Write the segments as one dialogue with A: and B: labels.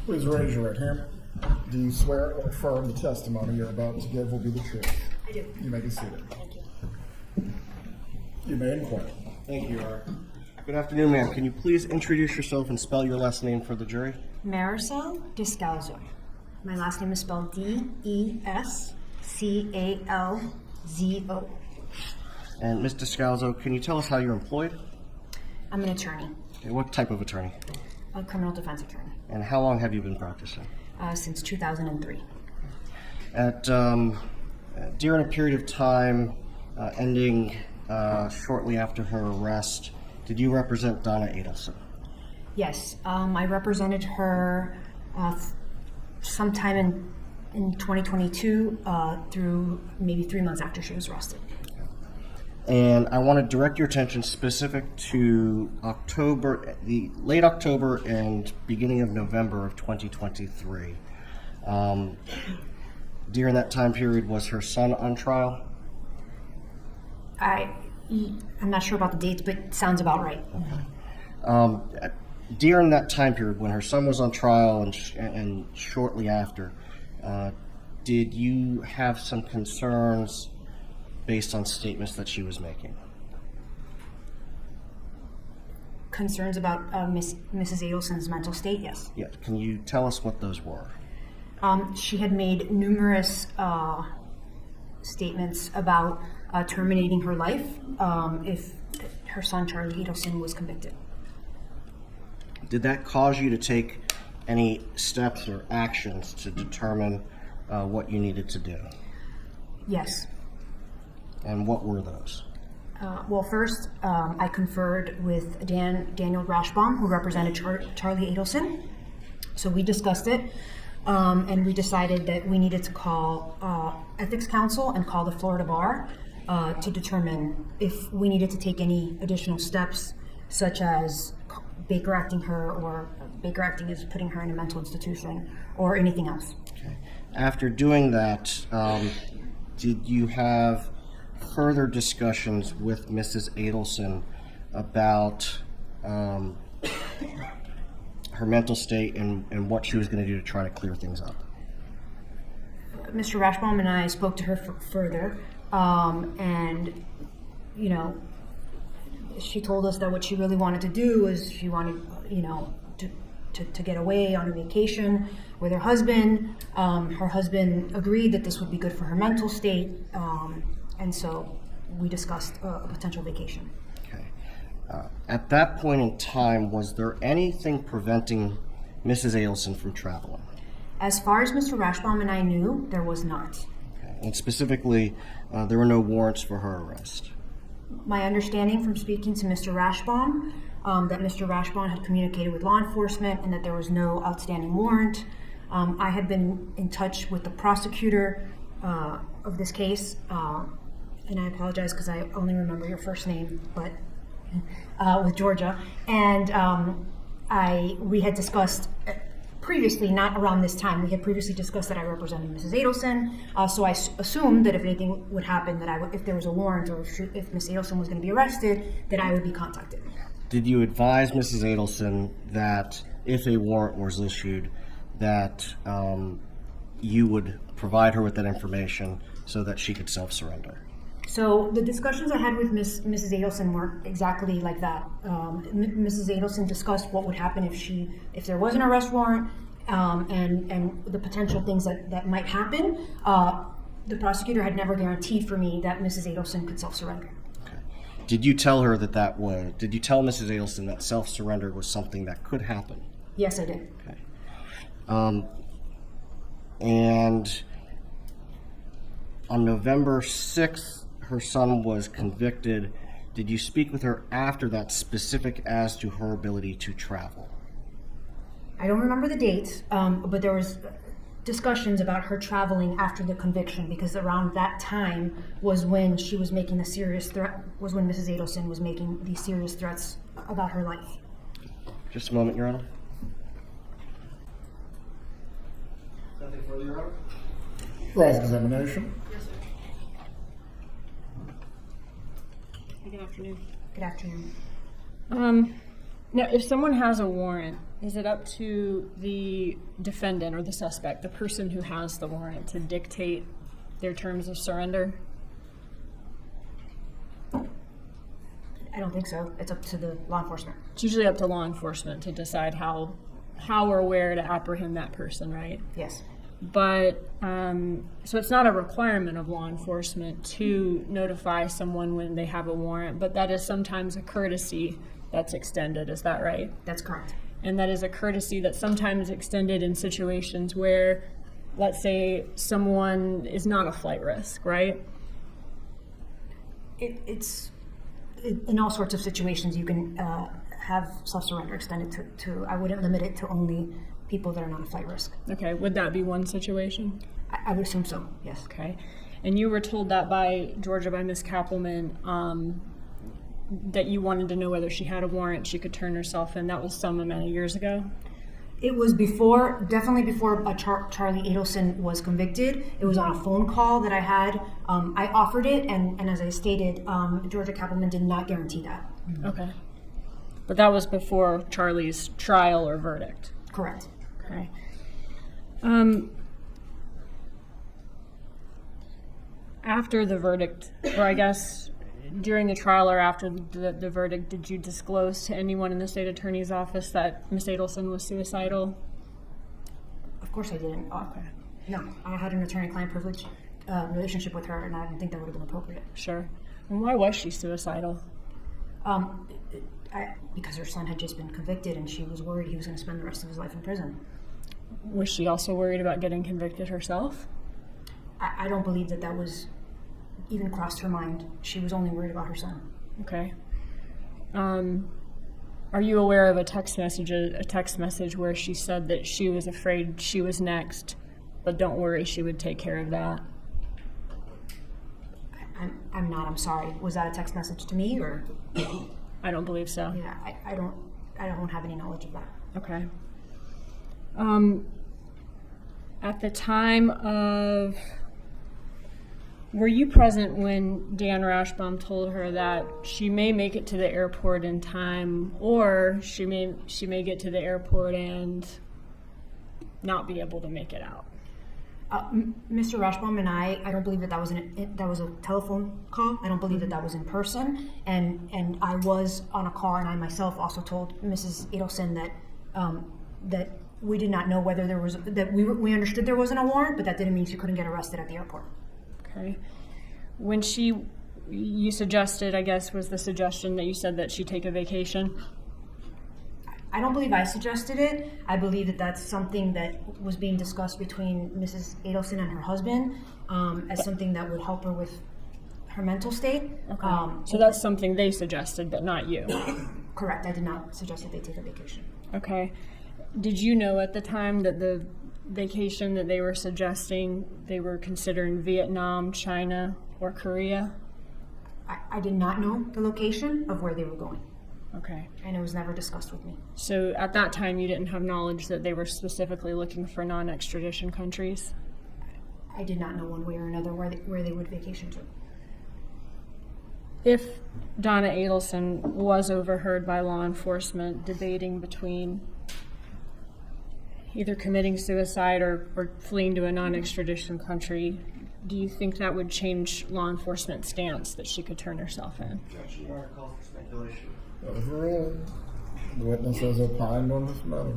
A: Please raise your right hand. Do you swear or affirm the testimony you're about to give will be the truth?
B: I do.
A: You may be seated.
B: Thank you.
A: You may inquire.
C: Thank you, Your Honor. Good afternoon, ma'am. Can you please introduce yourself and spell your last name for the jury?
B: Maricel Descalzo. My last name is spelled Descalzo.
C: And Ms. Descalzo, can you tell us how you're employed?
B: I'm an attorney,
C: Okay, what type of attorney?
B: a criminal defense attorney,
C: And how long have you been practicing?
B: since 2003.
C: During a period of time ending shortly after her arrest, did you represent Donna Adelson?
B: Yes, I represented her sometime in 2022 through maybe 3 months after she was arrested.
C: And I want to direct your attention specific to the late October and beginning of November of 2023. During that time period, was her son on trial?
B: I'm not sure about the dates, but it sounds about right.
C: During that time period, when her son was on trial and shortly after, did you have some concerns based on statements that she was making?
B: Concerns about Mrs. Adelson's mental state, yes.
C: Yeah. Can you tell us what those were?
B: She had made numerous statements about terminating her life if her son, Charlie Adelson, was convicted.
C: Did that cause you to take any steps or actions to determine what you needed to do?
B: Yes.
C: And what were those?
B: Well, first, I conferred with Daniel Rashbaum, who represented Charlie Adelson. So we discussed it, and we decided that we needed to call Ethics Council and call the Florida Bar to determine if we needed to take any additional steps, such as Baker acting her, or Baker acting is putting her in a mental institution, or anything else.
C: Okay. After doing that, did you have further discussions with Mrs. Adelson about her mental state and what she was going to do to try to clear things up?
B: Mr. Rashbaum and I spoke to her further, and, you know, she told us that what she really wanted to do was she wanted, you know, to get away on a vacation with her husband. Her husband agreed that this would be good for her mental state, and so we discussed a potential vacation.
C: Okay. At that point in time, was there anything preventing Mrs. Adelson from traveling?
B: As far as Mr. Rashbaum and I knew, there was not.
C: Okay. And specifically, there were no warrants for her arrest?
B: My understanding from speaking to Mr. Rashbaum, that Mr. Rashbaum had communicated with law enforcement and that there was no outstanding warrant. I had been in touch with the prosecutor of this case, and I apologize because I only remember your first name, but with Georgia. And we had discussed previously, not around this time, we had previously discussed that I represented Mrs. Adelson, so I assumed that if anything would happen, that if there was a warrant or if Ms. Adelson was going to be arrested, that I would be contacted.
C: Did you advise Mrs. Adelson that if a warrant was issued, that you would provide her with that information so that she could self-surrender?
B: So the discussions I had with Mrs. Adelson weren't exactly like that. Mrs. Adelson discussed what would happen if there was an arrest warrant, and the potential things that might happen. The prosecutor had never guaranteed for me that Mrs. Adelson could self-surrender.
C: Okay. Did you tell her did you tell Mrs. Adelson that self-surrender was something that could happen?
B: Yes, I did.
C: Okay. And on November 6th, her son was convicted. Did you speak with her after that, specific as to her ability to travel?
B: I don't remember the dates, but there was discussions about her traveling after the conviction, because around that time was when she was making was when Mrs. Adelson was making these serious threats about her life.
C: Just a moment, Your Honor. Nothing further, Your Honor?
A: Cross-examination.
D: Yes, sir. Good afternoon.
B: Good afternoon.
D: Now, if someone has a warrant, is it up to the defendant or the suspect, the person who has the warrant, to dictate their terms of surrender?
B: I don't think so. It's up to the law enforcement.
D: It's usually up to law enforcement to decide how or where to apprehend that person, right?
B: Yes.
D: But, so it's not a requirement of law enforcement to notify someone when they have a warrant, but that is sometimes a courtesy that's extended. Is that right?
B: That's correct.
D: And that is a courtesy that's sometimes extended in situations where, let's say, someone is not a flight risk, right?
B: It's in all sorts of situations you can have self-surrender extended to. I wouldn't limit it to only people that are not a flight risk.
D: Okay, would that be one situation?
B: I would assume so, yes.
D: Okay. And you were told that by Georgia, by Ms. Kappelman, that you wanted to know whether she had a warrant, she could turn herself in. That was some amount of years ago?
B: It was definitely before Charlie Adelson was convicted. It was on a phone call that I had. I offered it, and as I stated, Georgia Kappelman did not guarantee that.
D: Okay. But that was before Charlie's trial or verdict?
B: Correct.
D: Okay. After the verdict, or I guess during the trial or after the verdict, did you disclose to anyone in the state attorney's office that Ms. Adelson was suicidal?
B: Of course I didn't.
D: Okay.
B: No, I had an attorney-client privilege relationship with her, and I didn't think that would have been appropriate.
D: Sure. And why was she suicidal?
B: Because her son had just been convicted, and she was worried he was going to spend the rest of his life in prison.
D: Was she also worried about getting convicted herself?
B: I don't believe that was even crossed her mind. She was only worried about her son.
D: Okay. Are you aware of a text message where she said that she was afraid she was next, but don't worry, she would take care of that?
B: I'm not. I'm sorry. Was that a text message to me, or?
D: I don't believe so.
B: Yeah, I don't have any knowledge of that.
D: Okay. At the time of, were you present when Dan Rashbaum told her that she may make it to the airport in time, or she may get to the airport and not be able to make it out?
B: Mr. Rashbaum and I don't believe that was a telephone call. I don't believe that was in person. And I was on a call, and I myself also told Mrs. Adelson that we did not know whether there was, that we understood there wasn't a warrant, but that didn't mean she couldn't get arrested at the airport.
D: Okay. When you suggested, I guess, was the suggestion that you said that she take a vacation?
B: I don't believe I suggested it. I believe that that's something that was being discussed between Mrs. Adelson and her husband as something that would help her with her mental state.
D: Okay. So that's something they suggested, but not you?
B: Correct. I did not suggest that they take a vacation.
D: Okay. Did you know at the time that the vacation that they were suggesting, they were considering Vietnam, China, or Korea?
B: I did not know the location of where they were going.
D: Okay.
B: And it was never discussed with me.
D: So at that time, you didn't have knowledge that they were specifically looking for non-extradition countries?
B: I did not know one way or another where they would vacation to.
D: If Donna Adelson was overheard by law enforcement debating between either committing suicide or fleeing to a non-extradition country, do you think that would change law enforcement's stance that she could turn herself in?
C: Judge, you are called for speculation.
A: Overall, the witness has opined on this matter.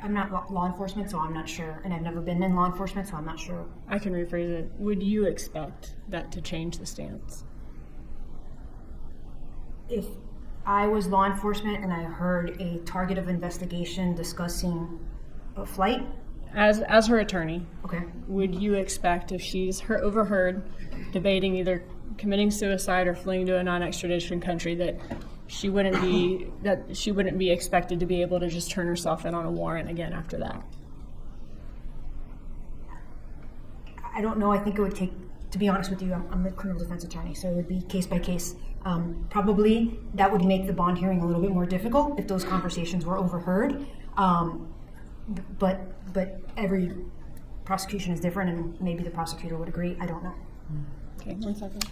B: I'm not law enforcement, so I'm not sure. And I've never been in law enforcement, so I'm not sure.
D: I can rephrase it. Would you expect that to change the stance?
B: If I was law enforcement and I heard a target of investigation discussing a flight.
D: As her attorney,
B: Okay.
D: would you expect if she's overheard debating either committing suicide or fleeing to a non-extradition country that she wouldn't be expected to be able to just turn herself in on a warrant again after that?
B: I don't know. I think it would take, to be honest with you, I'm a criminal defense attorney, so it would be case by case. Probably that would make the bond hearing a little bit more difficult if those conversations were overheard. But every prosecution is different, and maybe the prosecutor would agree. I don't know.
D: Okay, 1 second.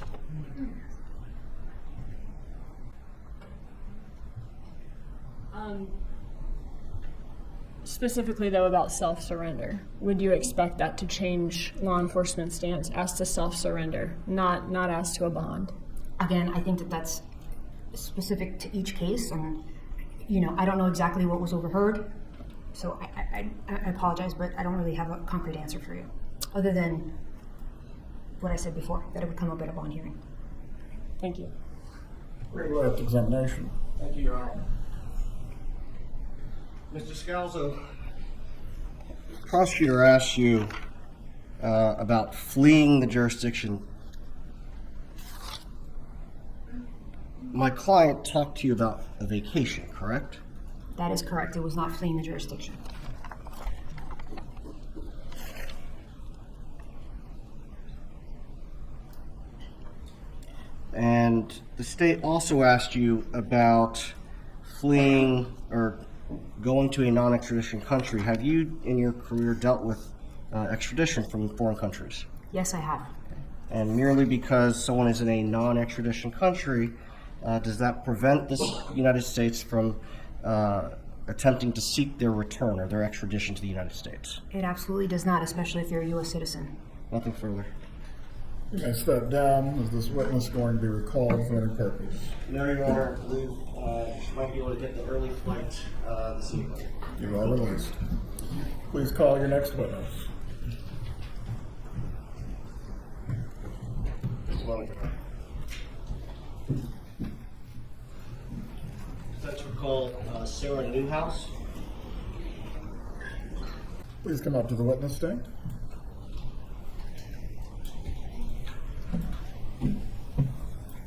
D: Specifically, though, about self-surrender, would you expect that to change law enforcement stance as to self-surrender, not as to a bond?
B: Again, I think that that's specific to each case, and I don't know exactly what was overheard, so I apologize, but I don't really have a concrete answer for you, other than what I said before, that it would come up at a bond hearing.
D: Thank you.
A: Redirect examination.
C: Thank you, Your Honor. Mr. Descalzo, the prosecutor asked you about fleeing the jurisdiction. My client talked to you about a vacation, correct?
B: That is correct. It was not fleeing the jurisdiction.
C: And the state also asked you about fleeing or going to a non-extradition country. Have you, in your career, dealt with extradition from foreign countries?
B: Yes, I have.
C: And merely because someone is in a non-extradition country, does that prevent the United States from attempting to seek their return or their extradition to the United States?
B: It absolutely does not, especially if you're a U.S. citizen.
C: Nothing further.
A: You may step down. Is this witness going to be recalled for any purpose?
C: No, Your Honor. I believe she might be able to get the early flight this evening.
A: You are released. Please call your next witness.
C: Let's recall Sarah Newhouse.
A: Please come up to the witness stand.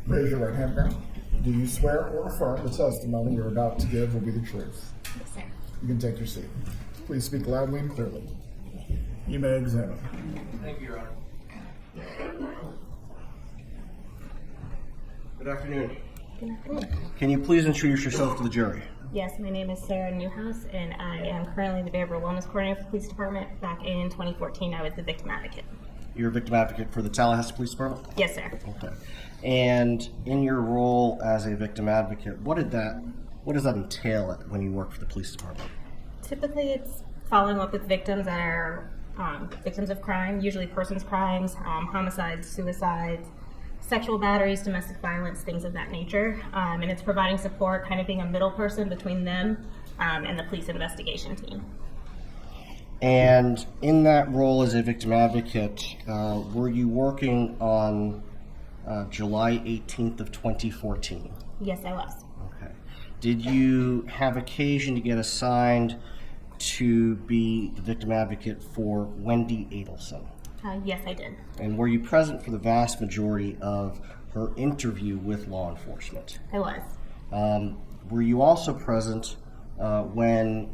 A: Raise your right hand down. Do you swear or affirm the testimony you're about to give will be the truth?
E: Yes, sir.
A: You can take your seat. Please speak loudly and clearly. You may examine.
C: Thank you, Your Honor. Good afternoon.
E: Good afternoon.
C: Can you please introduce yourself to the jury?
E: Yes, my name is Sarah Newhouse, and I am currently the Behavioral Wellness Coordinator for the Police Department. Back in 2014, I was the victim advocate.
C: You're a victim advocate for the Tallahassee Police Department?
E: Yes, sir.
C: Okay. And in your role as a victim advocate, what does that entail when you work for the police department?
E: Typically, it's following up with victims that are victims of crime, usually persons crimes, homicides, suicides, sexual batteries, domestic violence, things of that nature. And it's providing support, kind of being a middle person between them and the police investigation team.
C: And in that role as a victim advocate, were you working on July 18th of 2014?
E: Yes, I was.
C: Okay. Did you have occasion to get assigned to be the victim advocate for Wendi Adelson?
E: Yes, I did.
C: And were you present for the vast majority of her interview with law enforcement?
E: I was.
C: Were you also present when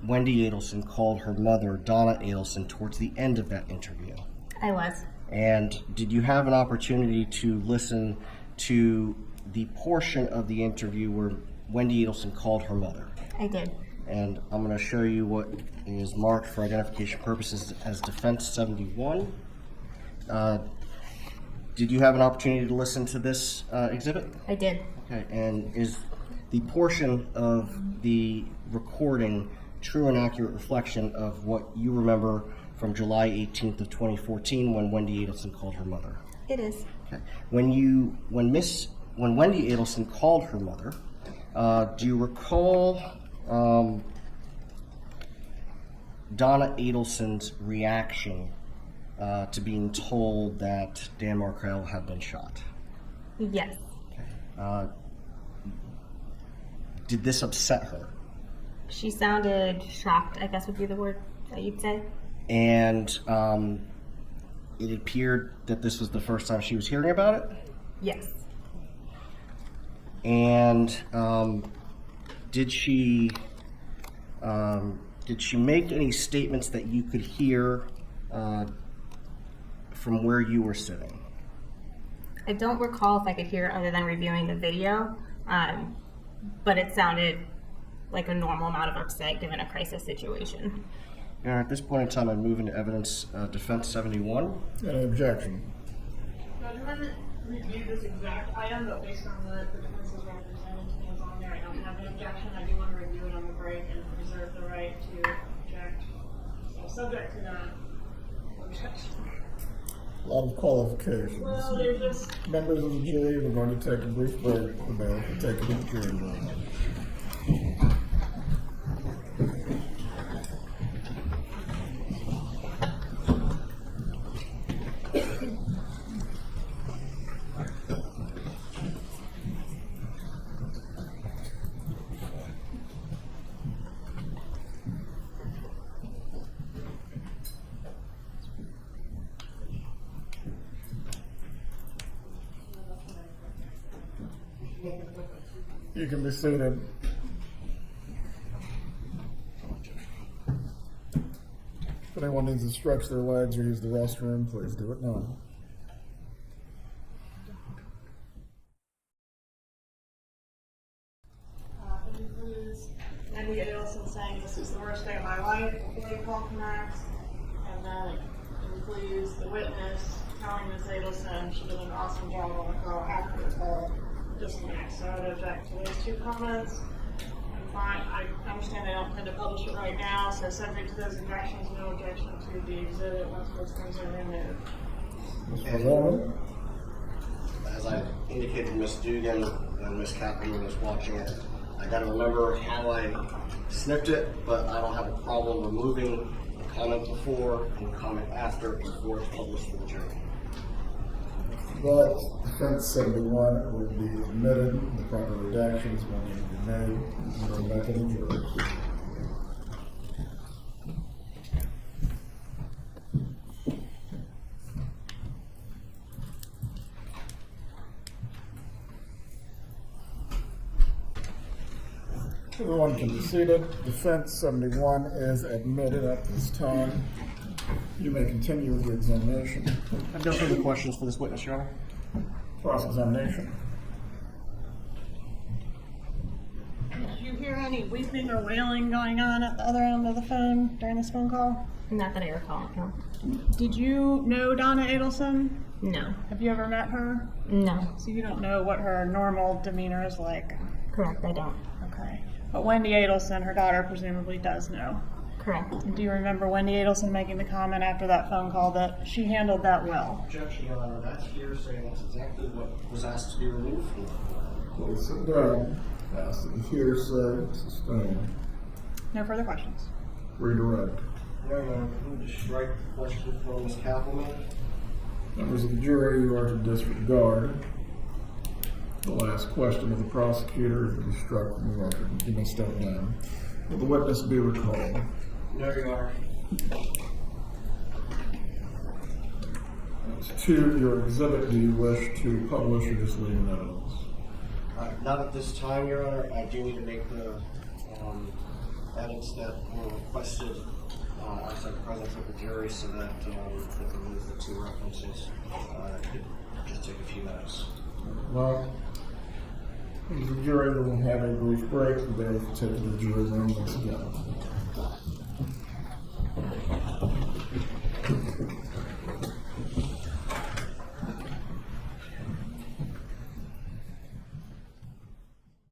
C: Wendi Adelson called her mother, Donna Adelson, towards the end of that interview?
E: I was.
C: And did you have an opportunity to listen to the portion of the interview where Wendi Adelson called her mother?
E: I did.
C: And I'm going to show you what is marked for identification purposes as Defense 71. Did you have an opportunity to listen to this exhibit?
E: I did.
C: Okay, and is the portion of the recording true and accurate reflection of what you remember from July 18th of 2014 when Wendi Adelson called her mother?
E: It is.
C: Okay. When Wendi Adelson called her mother, do you recall Donna Adelson's reaction to being told that Dan Maricel had been shot?
E: Yes.
C: Did this upset her?
E: She sounded shocked, I guess would be the word that you'd say.
C: And it appeared that this was the first time she was hearing about it?
E: Yes.
C: And did she make any statements that you could hear from where you were sitting?
E: I don't recall if I could hear other than reviewing the video, but it sounded like a normal amount of upset given a crisis situation.
C: At this point in time, I move into evidence Defense 71.
A: Any objection?
F: Judge, I haven't reviewed this exact item, but based on the defense's representatives on there, I don't have any
D: objection, I do want to review it on the break and reserve the right to object. So subject to that objection.
A: A lot of qualifications.
D: Well, there's just
A: Members of the jury, we're going to take a brief break. The bailiff will take it to the jury room. You can be seated. If anyone needs to stretch their legs or use the restroom, please do it now.
D: it includes Wendi Adelson saying this is the worst day of my life before the call connects, and then it includes the witness telling Ms. Adelson she did an awesome job on the call after the call disconnects. So I would object to those two comments. I'm fine. I understand they don't intend to publish it right now, so subject to those objections, no objection to the exhibit once those things are removed.
A: Mr. Rowan?
C: As I indicated to Ms. Dugan and Ms. Kaplan was watching it, I got to remember how I snipped it, but I don't have a problem removing the comment before and the comment after before it's published for the jury.
A: But defense 71 will be admitted. The proper redactions will need to be made. And go back to the jury. Everyone can be seated. Defense 71 is admitted at this time. You may continue with your examination.
C: I have no further questions for this witness, Your Honor.
A: Cross-examination.
D: Did you hear any weeping or wailing going on at the other end of the phone during this phone call?
E: Not that I recall, no.
D: Did you know Donna Adelson?
E: No.
D: Have you ever met her?
E: No.
D: So you don't know what her normal demeanor is like?
E: Correct, I don't.
D: Okay. But Wendi Adelson, her daughter, presumably does know.
E: Correct.
D: And do you remember Wendi Adelson making the comment after that phone call that she handled that well?
C: Objection, Your Honor. That's hearsay. That's exactly what was asked to be removed from the
A: Please sit down. Ask that the hearsay sustained.
D: No further questions.
A: Redirect.
C: Your Honor, can you just strike the question from Ms. Kaplan?
A: Members of the jury, you are to disregard the last question of the prosecutor to be struck from the record. You may step down. Will the witness be recalled?
C: No, Your Honor.
A: As to your exhibit, do you wish to publish or just leave in evidence?
C: Not at this time, Your Honor. I do need to make the edits that were requested outside the presence of the jury so that it removes the two references. It could just take a few minutes.
A: Well, the jury will have a brief break. The bailiff will take the jury room once again.